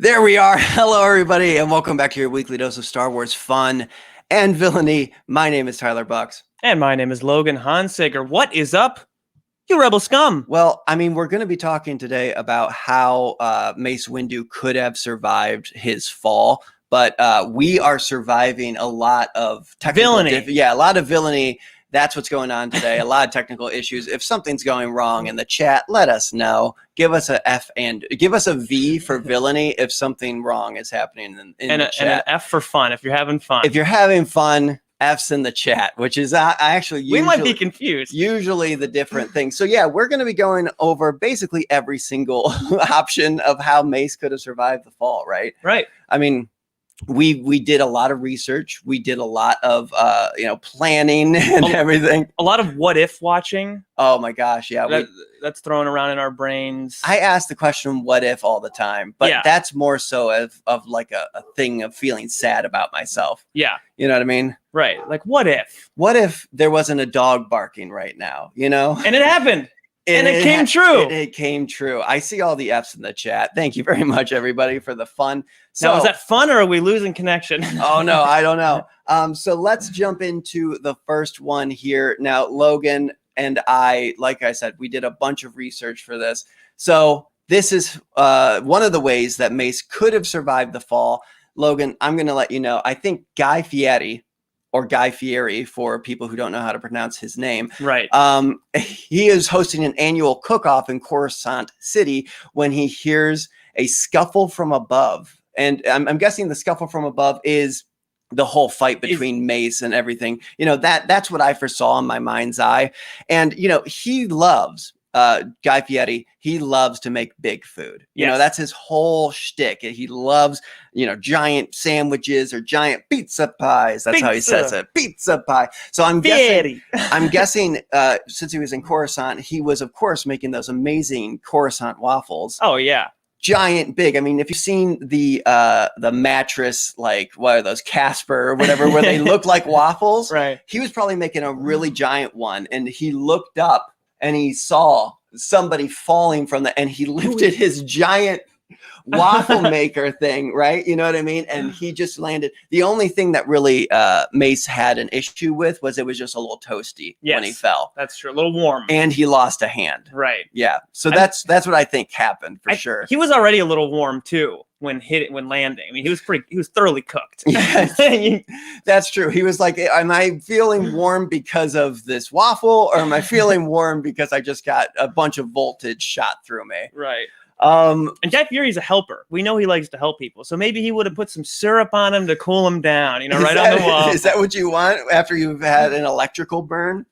There we are. Hello, everybody, and welcome back to your weekly dose of Star Wars fun and villainy. My name is Tyler Bucks. And my name is Logan Hansager. What is up, you rebel scum? Well, we're going to be talking today about how Mace Windu could have survived his fall, but we are surviving a lot of technical villainy. A lot of villainy. That's what's going on today. A lot of technical issues. If something's going wrong in the chat, let us know. Give us a F and give us a V for villainy if something wrong is happening in the chat. And an F for fun if you're having fun. If you're having fun, F's in the chat, which is we might be confused. Usually the different things. So yeah, we're going to be going over basically every single option of how Mace could have survived the fall, right? Right. I mean, we did a lot of research. We did a lot of planning and everything. A lot of what if watching. Oh my gosh, yeah. That's thrown around in our brains. I ask the question what if all the time, but that's more so of like a thing of feeling sad about myself. Yeah. You know what I mean? Right. Like what if? What if there wasn't a dog barking right now, you know? And it happened. And it came true. It came true. I see all the F's in the chat. Thank you very much, everybody, for the fun. So, now, is that fun or are we losing connection? Oh, no, I don't know. So let's jump into the first one here. Now, Logan and I, like I said, we did a bunch of research for this. So this is one of the ways that Mace could have survived the fall. Logan, I'm going to let you know. I think Guy Fieri, or Guy Fieri for people who don't know how to pronounce his name. Right. He is hosting an annual cook-off in Coruscant City when he hears a scuffle from above. And I'm guessing the scuffle from above is the whole fight between Mace and everything. You know, that's what I first saw in my mind's eye. And, you know, he loves Guy Fieri, he loves to make big food. You know, that's his whole shtick. He loves, giant sandwiches or giant pizza pies. That's how he says it. Pizza pie. So I'm guessing since he was in Coruscant, he was, of course, making those amazing Coruscant waffles. Oh, yeah. Giant, big. I mean, if you've seen the mattress, like what are those, Casper or whatever, where they look like waffles, right? He was probably making a really giant one, and he looked up and he saw somebody falling from and he lifted his giant waffle maker thing, right? You know what I mean? And he just landed. The only thing that really Mace had an issue with was it was just a little toasty when he fell. That's true. A little warm. And he lost a hand. Right. Yeah. So that's what I think happened for sure. He was already a little warm too when landing. I mean, he was thoroughly cooked. Yes, that's true. He was like, am I feeling warm because of this waffle, or am I feeling warm because I just got a bunch of voltage shot through me? Right. And Guy Fieri's a helper. We know he likes to help people. So maybe he would have put some syrup on him to cool him down, right on the wall. Is that what you want after you've had an electrical burn?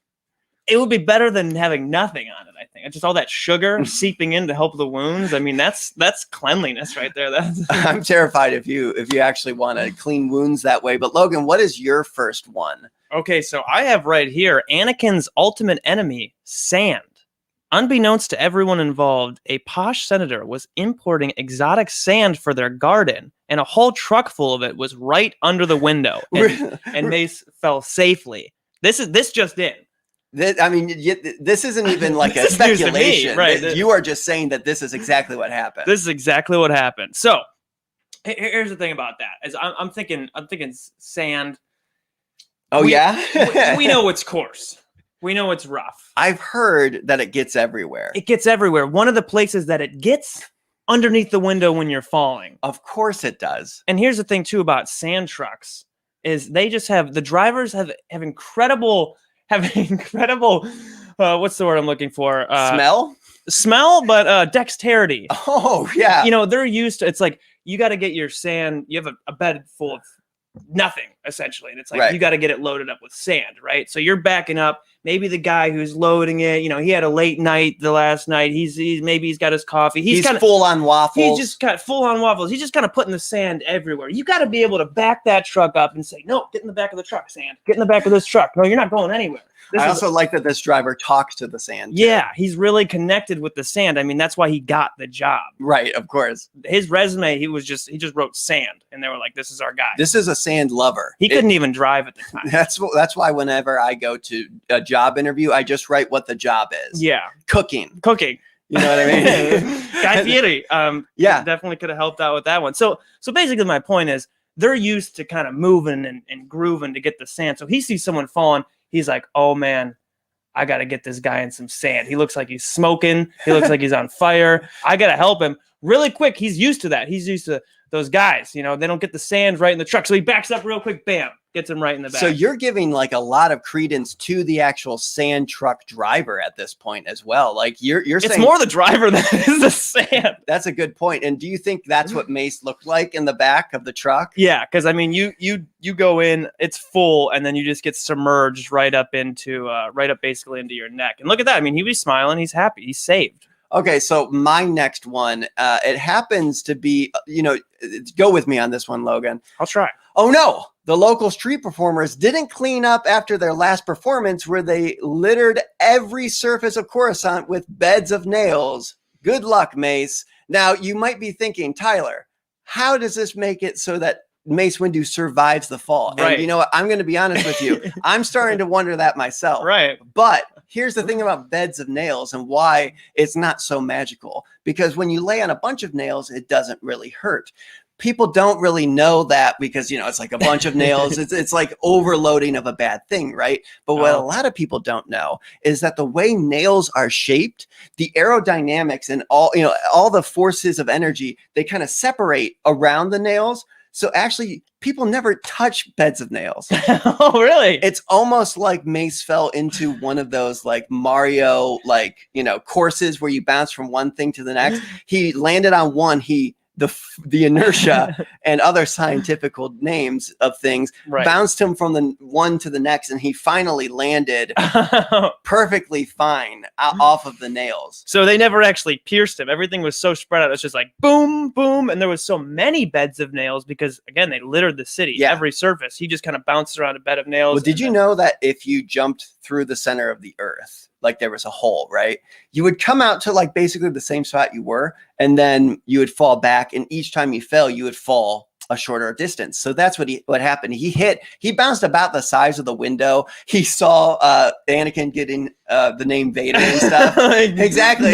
It would be better than having nothing on it, I think. Just all that sugar seeping in to help the wounds. I mean, that's cleanliness right there. I'm terrified if you actually want to clean wounds that way. But Logan, what is your first one? Okay, so I have right here Anakin's ultimate enemy, sand. Unbeknownst to everyone involved, a posh senator was importing exotic sand for their garden, and a whole truck full of it was right under the window, and Mace fell safely. This just in. This isn't even like a speculation. Me, right? You are just saying that this is exactly what happened. This is exactly what happened. So, here's the thing about that: is I'm thinking sand. Oh, yeah? we know it's coarse. We know it's rough. I've heard that it gets everywhere. It gets everywhere. One of the places that it gets underneath the window when you're falling. Of course it does. And here's the thing too about sand trucks is they just the drivers have incredible what's the word I'm looking for? Smell, but dexterity. Oh, yeah. They're used to, it's like you got to get your sand, you have a bed full of nothing essentially, and it's like you got to get it loaded up with sand, right? So you're backing up. Maybe the guy who's loading it, he had a late night the last night. He's got his coffee. He's kind of full on waffles. He's just kind of full on waffles. He's just kind of putting the sand everywhere. You got to be able to back that truck up and say, "No, get in the back of the truck, sand. Get in the back of this truck. No, you're not going anywhere." I also like that this driver talks to the sand. Yeah, he's really connected with the sand. I mean, that's why he got the job. Right, of course. His resume, he just wrote sand, and they were like, "This is our guy." This is a sand lover. He couldn't even drive at the time. That's why whenever I go to a job interview, I just write what the job is. Yeah, cooking. You know what I mean? Guy Fieri, Yeah. definitely could have helped out with that one. So basically, my point is they're used to kind of moving and grooving to get the sand. So he sees someone falling, he's like, "Oh man, I got to get this guy in some sand. He looks like he's smoking. He looks like he's on fire. I got to help him really quick." He's used to that. He's used to those guys. You know, they don't get the sand right in the truck, so he backs up real quick. Bam, gets him right in the back. So you're giving like a lot of credence to the actual sand truck driver at this point as well. Like you're it's saying more the driver than it is the sand. that's a good point. And do you think that's what Mace looked like in the back of the truck? Yeah, because I mean, you go in, it's full, and then you just get submerged right up basically into your neck. And look at that. I mean, he was smiling. He's happy. He's saved. Okay, so my next one, it happens to be, go with me on this one, Logan. I'll try. Oh no, the local street performers didn't clean up after their last performance where they littered every surface of Coruscant with beds of nails. Good luck, Mace. Now, you might be thinking, Tyler, how does this make it so that Mace Windu survives the fall? Right. And you know what? I'm going to be honest with you. I'm starting to wonder that myself. Right. But here's the thing about beds of nails and why it's not so magical. Because when you lay on a bunch of nails, it doesn't really hurt. People don't really know that because, it's like a bunch of nails. It's like overloading of a bad thing, right? But what a lot of people don't know is that the way nails are shaped, the aerodynamics and all the forces of energy, they kind of separate around the nails. So actually, people never touch beds of nails. Oh, really? It's almost like Mace fell into one of those like Mario, courses where you bounce from one thing to the next. He landed on one. The inertia and other scientific names of things bounced him from the one to the next, and he finally landed perfectly fine off of the nails. So they never actually pierced him. Everything was so spread out. It's just like boom, boom, and there was so many beds of nails because, again, they littered the city. Yeah. Every surface. He just kind of bounced around a bed of nails. Well, did you know that if you jumped through the center of the earth, like there was a hole, right? You would come out to like basically the same spot you were, and then you would fall back. And each time you fell, you would fall a shorter distance. So that's what happened. He bounced about the size of the window. He saw Anakin getting the name Vader and stuff. Exactly.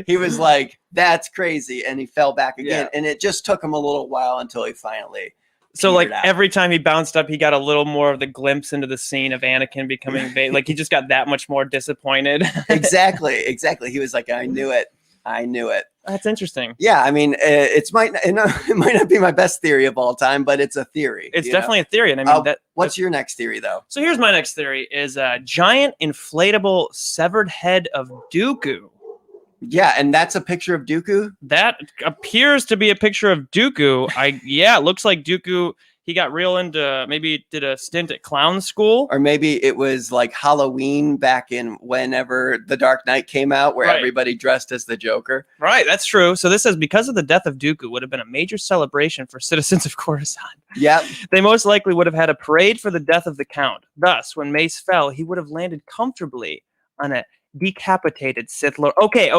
He was like, that's crazy. And he fell back again. Yeah. And it just took him a little while until he finally. So like every time he bounced up, he got a little more of the glimpse into the scene of Anakin becoming Vader. Like he just got that much more disappointed. Exactly. He was like, I knew it. That's interesting. Yeah, I mean, it might not be my best theory of all time, but it's a theory. It's definitely a theory, and I mean, what's your next theory, though? So here's my next theory: is a giant inflatable severed head of Dooku. Yeah, and that's a picture of Dooku? That appears to be a picture of Dooku. It looks like Dooku, he got real into, maybe did a stint at clown school. Or maybe it was like Halloween back in whenever The Dark Knight came out, where everybody dressed as the Joker. Right, that's true. So this says, because of the death of Dooku would have been a major celebration for citizens of Coruscant. Yeah. They most likely would have had a parade for the death of the Count. Thus, when Mace fell, he would have landed comfortably on a decapitated Sith Lord. Okay.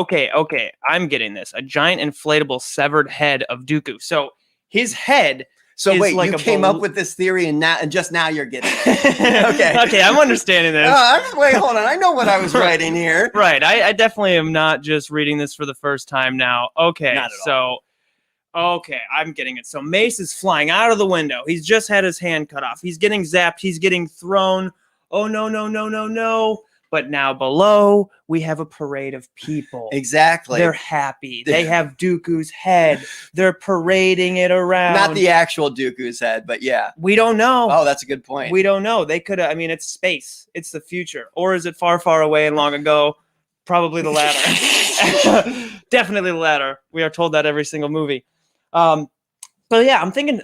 I'm getting this. A giant inflatable severed head of Dooku. So his head. So wait, like you came up with this theory and just now you're getting it. Okay, I'm understanding this. Wait, hold on. I know what I was writing here. Right. I definitely am not just reading this for the first time now. Okay, okay, I'm getting it. So Mace is flying out of the window. He's just had his hand cut off. He's getting zapped. He's getting thrown. Oh, no. But now below, we have a parade of people. Exactly. They're happy. They have Dooku's head. They're parading it around. Not the actual Dooku's head, but yeah. We don't know. Oh, that's a good point. We don't know. They could have, it's space. It's the future. Or is it far, far away and long ago? Probably the latter. Definitely the latter. We are told that every single movie. But yeah, I'm thinking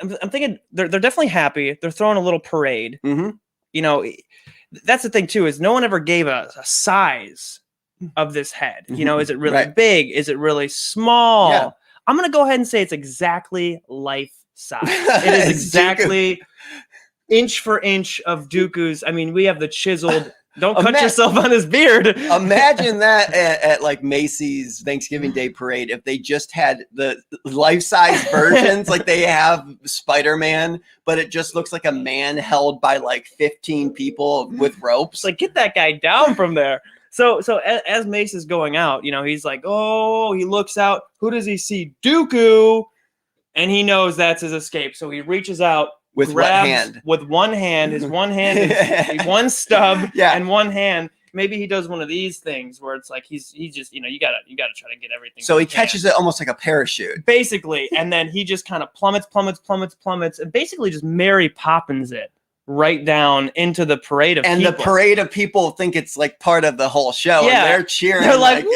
they're definitely happy. They're throwing a little parade. Mm-hmm. That's the thing too, is no one ever gave a size of this head. Is it really big? Is it really small? Yeah. I'm going to go ahead and say it's exactly life size. It is exactly inch for inch of Dooku's. We have the chiseled. Don't cut yourself on his beard. Imagine that at like Macy's Thanksgiving Day Parade, if they just had the life-size versions, like they have Spider-Man, but it just looks like a man held by like 15 people with ropes. Like, get that guy down from there. as Mace is going out, he's like, oh, he looks out. Who does he see? Dooku. And he knows that's his escape. So he reaches out. With grabs what hand? With one hand. His one hand is one stub Yeah. and one hand. Maybe he does one of these things where it's like he just, you gotta try to get everything. So he catches it almost like a parachute. Basically. And then he just kind of plummets, and basically just Mary Poppins it right down into the parade of people. And the parade of people think it's like part of the whole show. Yeah. And they're cheering. They're like, woo!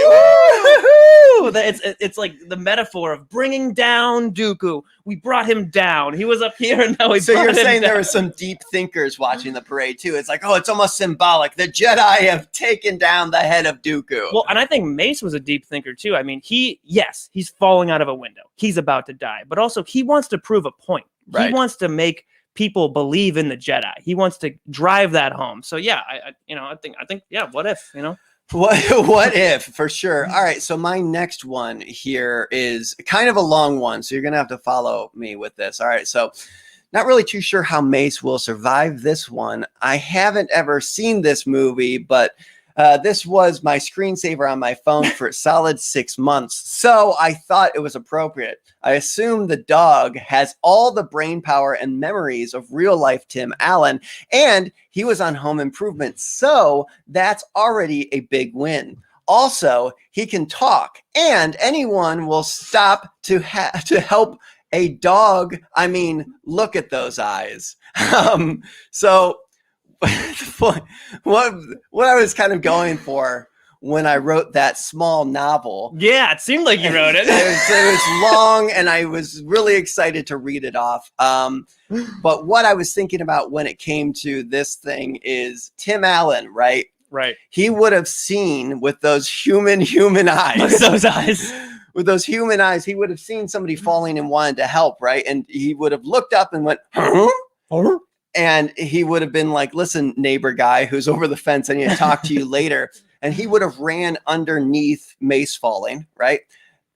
It's like the metaphor of bringing down Dooku. We brought him down. He was up here and now we So brought you're him saying down. there were some deep thinkers watching the parade too. It's like, oh, it's almost symbolic. The Jedi have taken down the head of Dooku. Well, and I think Mace was a deep thinker too. I mean, he's falling out of a window. He's about to die, but also he wants to prove a point. Right. He wants to make people believe in the Jedi. He wants to drive that home. So yeah, I think yeah, what if, What if, for sure. All right, so my next one here is kind of a long one, so you're going to have to follow me with this. All right, so not really too sure how Mace will survive this one. I haven't ever seen this movie, but this was my screensaver on my phone for a solid 6 months, so I thought it was appropriate. I assume the dog has all the brain power and memories of real-life Tim Allen, and he was on Home Improvement, so that's already a big win. Also, he can talk, and anyone will stop to help a dog. I mean, look at those eyes. So what I was kind of going for when I wrote that small novel. Yeah, it seemed like you wrote it. It was long, and I was really excited to read it off. But what I was thinking about when it came to this thing is Tim Allen, right? Right. He would have seen with those human eyes. With those eyes. With those human eyes, he would have seen somebody falling and wanted to help, right? And he would have looked up and went, huh? And he would have been like, listen, neighbor guy who's over the fence, I need to talk to you later. And he would have ran underneath Mace falling, right?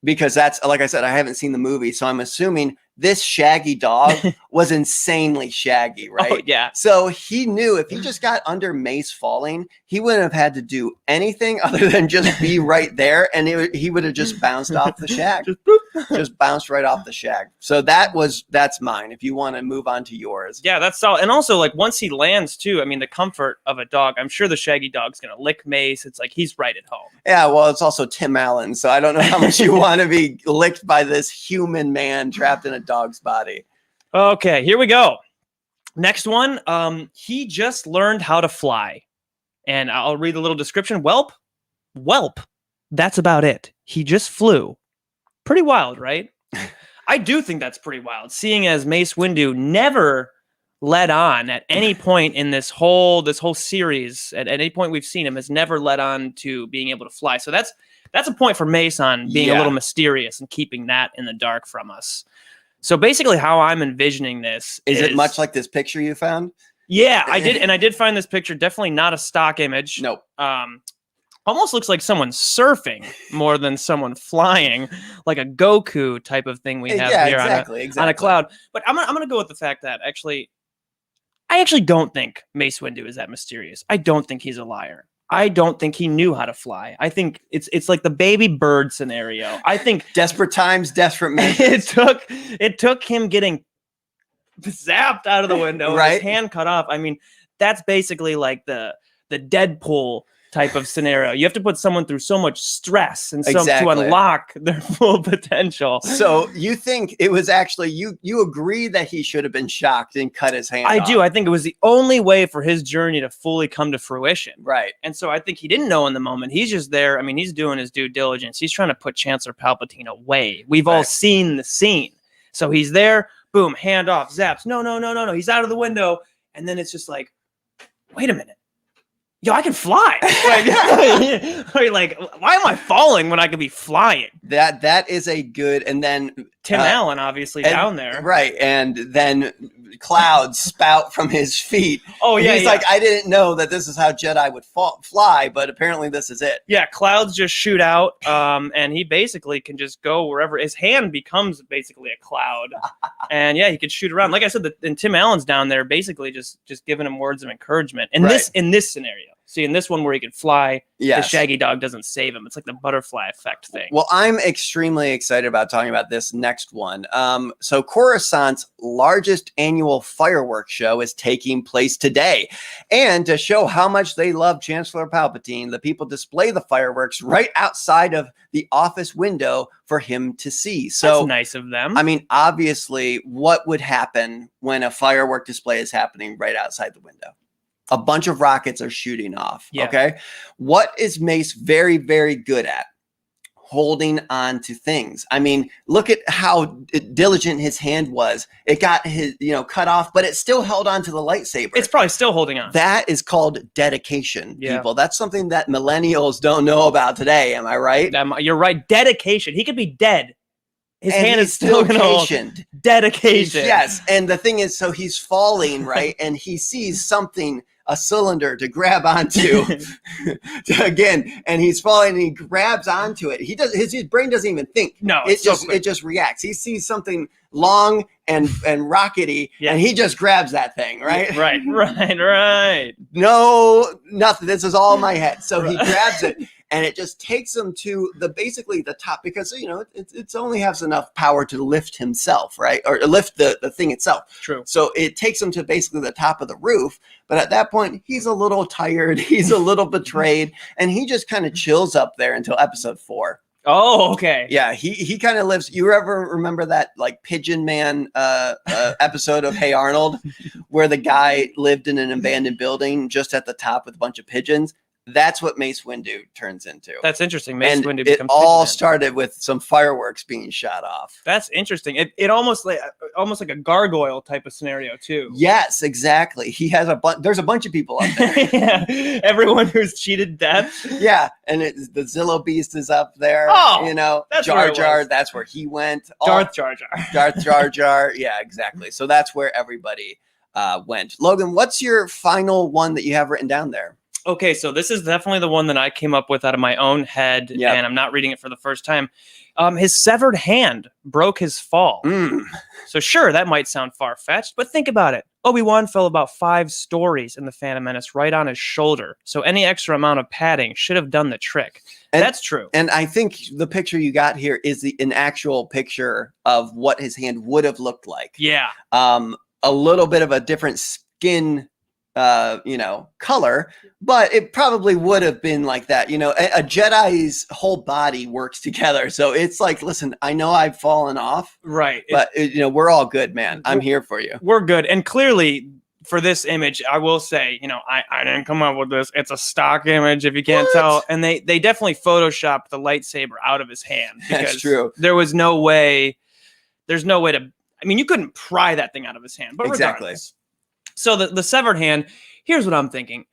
Because that's, like I said, I haven't seen the movie. So I'm assuming this shaggy dog was insanely shaggy, right? Oh, yeah. So he knew if he just got under Mace falling, he wouldn't have had to do anything other than just be right there. And he would have just bounced off the shag. Just bounced right off the shag. So that's mine. If you want to move on to yours. Yeah, that's solid. And also, like, once he lands too, I mean, the comfort of a dog, I'm sure the shaggy dog's going to lick Mace. It's like he's right at home. Yeah, well, it's also Tim Allen. So I don't know how much you want to be licked by this human man trapped in a dog's body. Okay, here we go. Next one. He just learned how to fly. And I'll read a little description. Welp. That's about it. He just flew. Pretty wild, right? I do think that's pretty wild. Seeing as Mace Windu never led on at any point in this whole series, at any point we've seen him, has never led on to being able to fly. So that's a point for Mace on being a little mysterious and keeping that in the dark from us. So basically how I'm envisioning this is it much like this picture you found? Yeah, I did. And I did find this picture. Definitely not a stock image. Nope. Almost looks like someone surfing more than someone flying, like a Goku type of thing we have here on a cloud. But I'm gonna go with the fact that I actually don't think Mace Windu is that mysterious. I don't think he's a liar. I don't think he knew how to fly. I think it's like the baby bird scenario. I think desperate times, desperate men. It took him getting zapped out of the window, right? His hand cut off. I mean, that's basically like the Deadpool type of scenario. You have to put someone through so much stress and to unlock their full potential. So you think it was actually you agree that he should have been shocked and cut his hand off. do. I think it was the only way for his journey to fully come to fruition. Right. And so I think he didn't know in the moment. He's just there. I mean, he's doing his due diligence. He's trying to put Chancellor Palpatine away. We've all seen the scene. So he's there, boom, hand off, zaps. No. He's out of the window. And then it's just like, wait a minute. Yo, I can fly. Like, why am I falling when I could be flying? That is a good, and then Tim Allen obviously down there, right? And then clouds spout from his feet. Oh yeah, he's like, I didn't know that this is how Jedi would fly, but apparently this is it. Yeah, clouds just shoot out, and he basically can just go wherever. His hand becomes basically a cloud, and yeah, he could shoot around. Like I said, and Tim Allen's down there, basically just giving him words of encouragement in this scenario. See, in this one where he can fly, the Yes. shaggy dog doesn't save him. It's like the butterfly effect thing. Well, I'm extremely excited about talking about this next one. So Coruscant's largest annual fireworks show is taking place today. And to show how much they love Chancellor Palpatine, the people display the fireworks right outside of the office window for him to see. So That's nice of them. I mean, obviously, what would happen when a firework display is happening right outside the window? A bunch of rockets are shooting off. Yeah. Okay. What is Mace very, very good at? Holding on to things. I mean, look at how diligent his hand was. It got his, cut off, but it still held on to the lightsaber. It's probably still holding on. That is called dedication, Yeah. people. That's something that millennials don't know about today. Am I right? You're right. Dedication. He could be dead. His And hand he's is still going to hold. patient. Dedication. Yes. And the thing is, so he's falling, right? And he sees something, a cylinder to grab onto again, and he's falling and he grabs onto it. He does his brain doesn't even think. No, it just reacts. He sees something long and rockety, and he just grabs that thing, right? Right. No, nothing. This is all in my head. So he grabs it, and it just takes him to basically the top, because it's only has enough power to lift himself, right, or lift the thing itself. True. So it takes him to basically the top of the roof, but at that point he's a little tired, he's a little betrayed, and he just kind of chills up there until episode 4. Oh, okay. Yeah, he kind of lives. You ever remember that like Pigeon Man episode of Hey Arnold, where the guy lived in an abandoned building just at the top with a bunch of pigeons? That's what Mace Windu turns into. That's interesting. Mace Windu it becomes all Pigeon Man. started with some fireworks being shot off. That's interesting. It almost like a gargoyle type of scenario too. Yes, exactly. He has there's a bunch of people up there. Yeah, everyone who's cheated death. Yeah, and the Zillo Beast is up there. Oh, that's Jar where it Jar. was. That's where he went. Darth Jar Jar. Darth Jar Jar. Yeah, exactly. So that's where everybody went. Logan, what's your final one that you have written down there? Okay, so this is definitely the one that I came up with out of my own head, Yep. and I'm not reading it for the first time. His severed hand broke his fall. So sure, that might sound far-fetched, but think about it. Obi-Wan fell about 5 stories in The Phantom Menace right on his shoulder, so any extra amount of padding should have done the trick. And that's true. And I think the picture you got here is an actual picture of what his hand would have looked like. Yeah. A little bit of a different skin color, but it probably would have been like that. A Jedi's whole body works together. So it's like, listen, I know I've fallen off, Right. but we're all good, man. I'm here for you. We're good. And clearly for this image, I will say, I didn't come up with this. It's a stock image, if you can't tell. And they definitely photoshopped the lightsaber out of his hand. That's true. There's no way to, you couldn't pry that thing out of his hand, but Exactly. regardless. So the severed hand, here's what I'm thinking.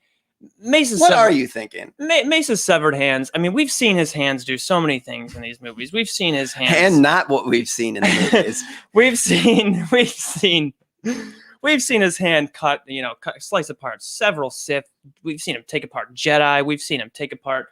What are you thinking? Mace's severed hands. We've seen his hands do so many things in these movies. We've seen his hands. And not what we've seen in the movies. We've seen his hand cut, slice apart several Sith. We've seen him take apart Jedi. We've seen him take apart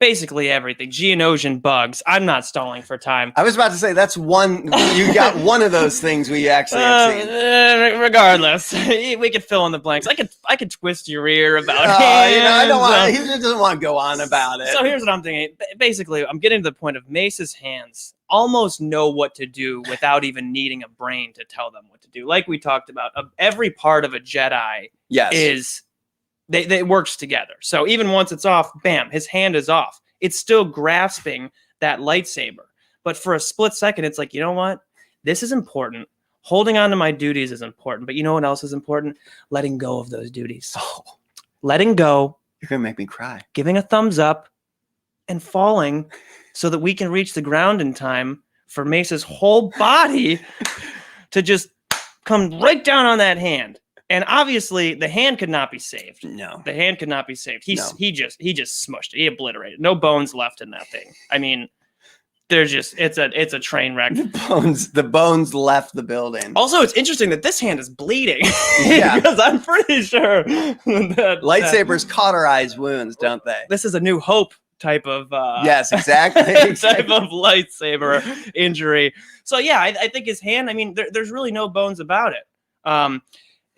basically everything. Geonosian bugs. I'm not stalling for time. I was about to say that's one. You got one of those things we actually have seen. Regardless, we could fill in the blanks. I could twist your ear about it. I don't want. He doesn't want to go on about it. So here's what I'm thinking. Basically, I'm getting to the point of Mace's hands almost know what to do without even needing a brain to tell them what to do. Like we talked about, every part of a Jedi is. They works together. So even once it's off, bam, his hand is off. It's still grasping that lightsaber. But for a split second, it's like, you know what? This is important. Holding on to my duties is important. But you know what else is important? Letting go of those duties. Letting go. You're going to make me cry. Giving a thumbs up and falling so that we can reach the ground in time for Mace's whole body to just come right down on that hand. And obviously, the hand could not be saved. No, the hand could not be saved. He just smushed it. He obliterated. No bones left in that thing. There's just it's a train wreck. The bones left the building. Also, it's interesting that this hand is bleeding. Yeah, because I'm pretty sure that lightsabers cauterize wounds, don't they? This is a New Hope type of yes, exactly. type of lightsaber injury. So yeah, I think his hand. There's really no bones about it.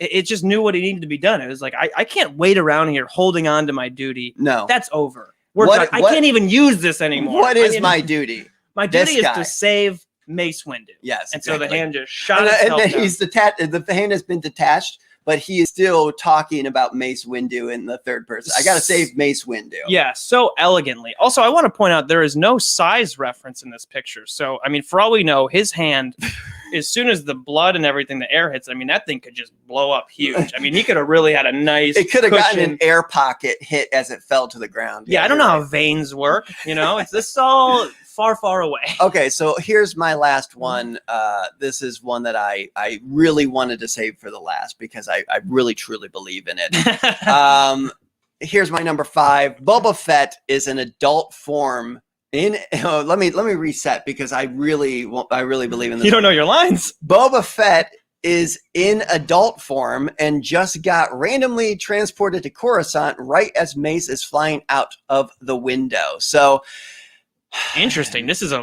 It just knew what needed to be done. It was like, I can't wait around here holding on to my duty. No. That's over. I can't even use this anymore. What is my duty? My duty is to save Mace Windu. Yes. And exactly. so the hand just shot itself and down. he's detached. The hand has been detached, but he is still talking about Mace Windu in the third person. I got to save Mace Windu. Yeah, so elegantly. Also, I want to point out there is no size reference in this picture. So, I mean, for all we know, his hand, as soon as the blood and everything, the air hits, I mean, that thing could just blow up huge. I mean, he could have really had a nice It could have gotten cushion. an air pocket hit as it fell to the ground. Yeah, I don't know how veins work. You know, this is all far, far away. Okay, so here's my last one. This is one that I really wanted to save for the last because I really truly believe in it. Here's my number 5. Boba Fett is an adult form. Let me reset because I really believe in this. You don't know your lines. Boba Fett is in adult form and just got randomly transported to Coruscant right as Mace is flying out of the window. So interesting. This is I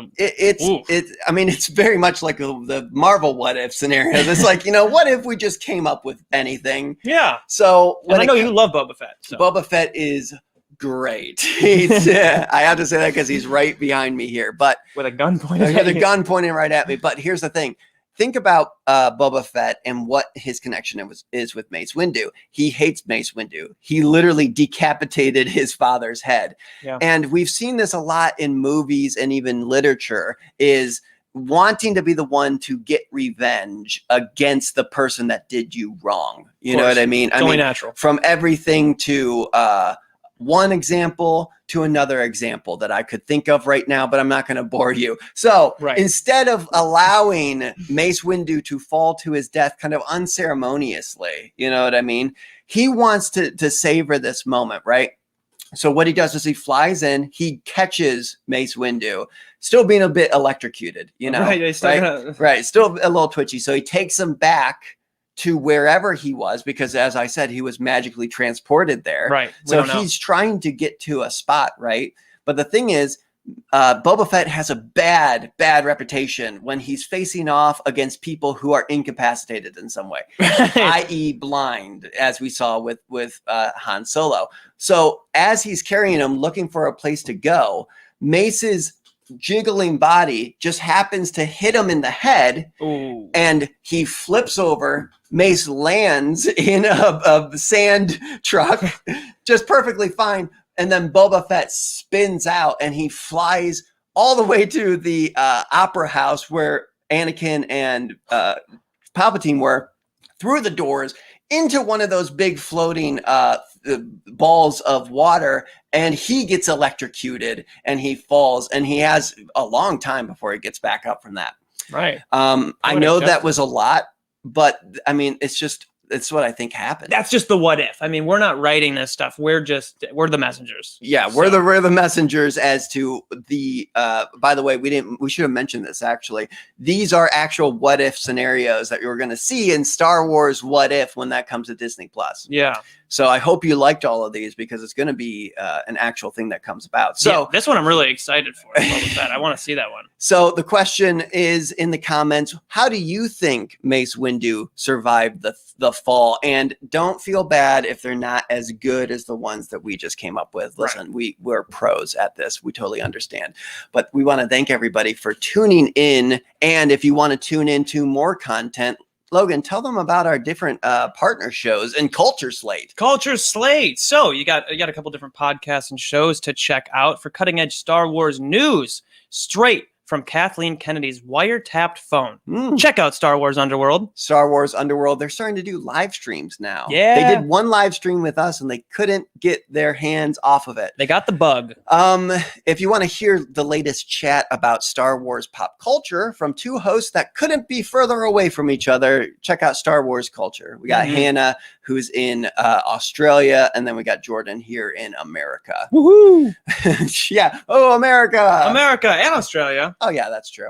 mean, it's very much like the Marvel what if scenario. It's like, what if we just came up with anything? Yeah. So I know you love Boba Fett. So. Boba Fett is great. I have to say that because he's right behind me here, but with a gun pointing. Gun pointing right at me. But here's the thing. Think about Boba Fett and what his connection is with Mace Windu. He hates Mace Windu. He literally decapitated his father's head. Yeah. And we've seen this a lot in movies and even literature, is wanting to be the one to get revenge against the person that did you wrong. You know what I mean? It's only natural. From everything to one example to another example that I could think of right now, but I'm not going to bore you. So instead of allowing Mace Windu to fall to his death kind of unceremoniously, you know what I mean? He wants to savor this moment, right? So what he does is he flies in, he catches Mace Windu, still being a bit electrocuted, right? Still a little twitchy. So he takes him back to wherever he was, because as I said, he was magically transported there. Right. So he's trying to get to a spot, right? But the thing is, Boba Fett has a bad reputation when he's facing off against people who are incapacitated in some way, i.e. blind, as we saw with Han Solo. So as he's carrying him, looking for a place to go, Mace's jiggling body just happens to hit him in the head. Ooh. And he flips over. Mace lands in a sand truck just perfectly fine, and then Boba Fett spins out and he flies all the way to the opera house where Anakin and Palpatine were, through the doors into one of those big floating balls of water, and he gets electrocuted and he falls, and he has a long time before he gets back up from that. Right. I know that was a lot, but I mean, it's what I think happened. That's just the what if. I mean, we're not writing this stuff. We're the messengers. Yeah, we're the messengers as to the by the way, we should have mentioned this actually. These are actual what if scenarios that you're going to see in Star Wars What If when that comes to Disney Plus. Yeah. So I hope you liked all of these because it's going to be an actual thing that comes about. So yeah, this one I'm really excited for. I want to see that one. So the question is in the comments, how do you think Mace Windu survived the fall? And don't feel bad if they're not as good as the ones that we just came up with. Listen, we're pros at this. We totally understand. But we want to thank everybody for tuning in. And if you want to tune into more content, Logan, tell them about our different partner shows and Culture Slate. Culture Slate. So you got a couple different podcasts and shows to check out for cutting edge Star Wars news straight from Kathleen Kennedy's wiretapped phone. Check out Star Wars Underworld. Star Wars Underworld. They're starting to do live streams now. Yeah. They did one live stream with us and they couldn't get their hands off of it. They got the bug. If you want to hear the latest chat about Star Wars pop culture from two hosts that couldn't be further away from each other, check out Star Wars Culture. We got Hannah, who's in Australia, and then we got Jordan here in America. Woohoo! Yeah. Oh, America. America and Australia. Oh, yeah, that's true.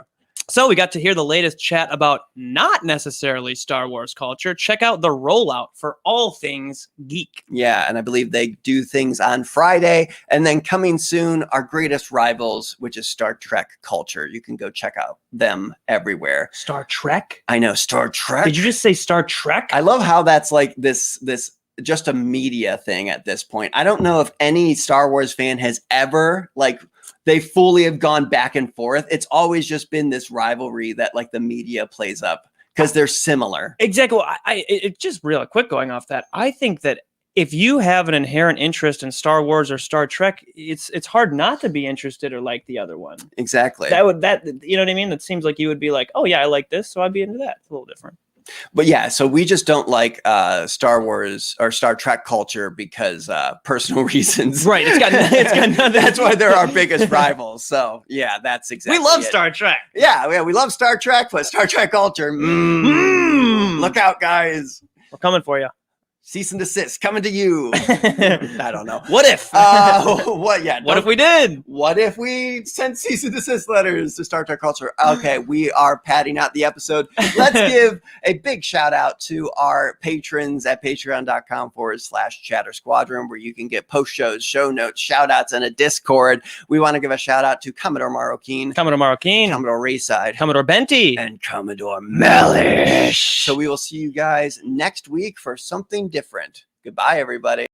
So we got to hear the latest chat about not necessarily Star Wars culture. Check out the rollout for all things geek. Yeah, and I believe they do things on Friday. And then coming soon, our greatest rivals, which is Star Trek culture. You can go check out them everywhere. Star Trek? I know, Star Trek. Did you just say Star Trek? I love how that's like this just a media thing at this point. I don't know if any Star Wars fan has ever like they fully have gone back and forth. It's always just been this rivalry that like the media plays up because they're similar. Exactly. It just real quick going off that. I think that if you have an inherent interest in Star Wars or Star Trek, it's hard not to be interested or like the other one. Exactly. You know what I mean? That seems like you would be like, oh yeah, I like this, so I'd be into that. It's a little different. But yeah, so we just don't like Star Wars or Star Trek culture because personal reasons. Right. It's got nothing. That's why they're our biggest rivals. So yeah, that's exactly. We love it. Star Trek. Yeah, we love Star Trek, but Star Trek culture. Look out, guys. We're coming for you. Cease and desist coming to you. I don't know. What if? What? Yeah. What if we did? What if we sent cease and desist letters to Star Trek culture? Okay, we are padding out the episode. Let's give a big shout out to our patrons at patreon.com/chatter squadron, where you can get post shows, show notes, shout outs, and a Discord. We want to give a shout out to Commodore Marroquin, Commodore Marroquin, Commodore Rayside, Commodore Benty, and Commodore Mellish. So we will see you guys next week for something different. Goodbye, everybody.